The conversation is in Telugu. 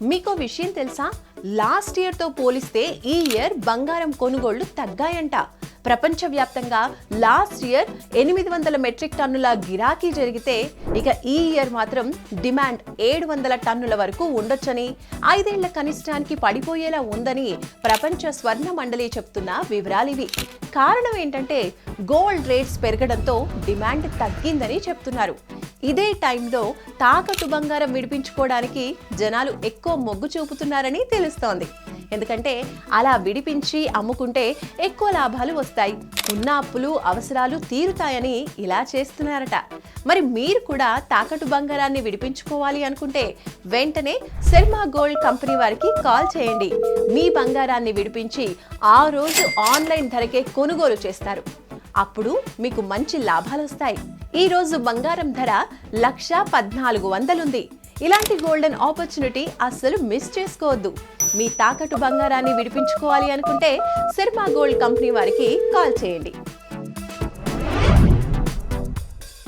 మీకో విషయం తెలుసా? లాస్ట్ ఇయర్ తో పోలిస్తే ఈ ఇయర్ బంగారం కొనుగోళ్లు తగ్గాయంట. ప్రపంచవ్యాప్తంగా లాస్ట్ ఇయర్ 800 మెట్రిక్ టన్నుల గిరాకీ జరిగితే ఇక ఈ ఇయర్ మాత్రం డిమాండ్ 700 టన్నుల వరకు ఉండొచ్చని, 5 ఏళ్ల కనిష్టానికి పడిపోయేలా ఉందని ప్రపంచ స్వర్ణ మండలి చెప్తున్న వివరాలివి. కారణం ఏంటంటే గోల్డ్ రేట్స్ పెరగడంతో డిమాండ్ తగ్గిందని చెప్తున్నారు. ఇదే టైంలో తాకట్టు బంగారం విడిపించుకోవడానికి జనాలు ఎక్కువ మొగ్గు చూపుతున్నారని తెలుస్తోంది. ఎందుకంటే అలా విడిపించి అమ్ముకుంటే ఎక్కువ లాభాలు వస్తాయి, ఉన్న అప్పులు అవసరాలు తీరుతాయని ఇలా చేస్తున్నారట. మరి మీరు కూడా తాకట్టు బంగారాన్ని విడిపించుకోవాలి అనుకుంటే వెంటనే శర్మ గోల్డ్ కంపెనీ వారికి కాల్ చేయండి. మీ బంగారాన్ని విడిపించి ఆ రోజు ఆన్లైన్ ధరకే కొనుగోలు చేస్తారు. అప్పుడు మీకు మంచి లాభాలు వస్తాయి. ఈ రోజు బంగారం ధర 1,14,00 ఉంది. ఇలాంటి గోల్డెన్ ఆపర్చునిటీ అస్సలు మిస్ చేసుకోవద్దు. మీ తాకట్టు బంగారాన్ని విడిపించుకోవాలి అనుకుంటే శర్మ గోల్డ్ కంపెనీ వారికి కాల్ చేయండి.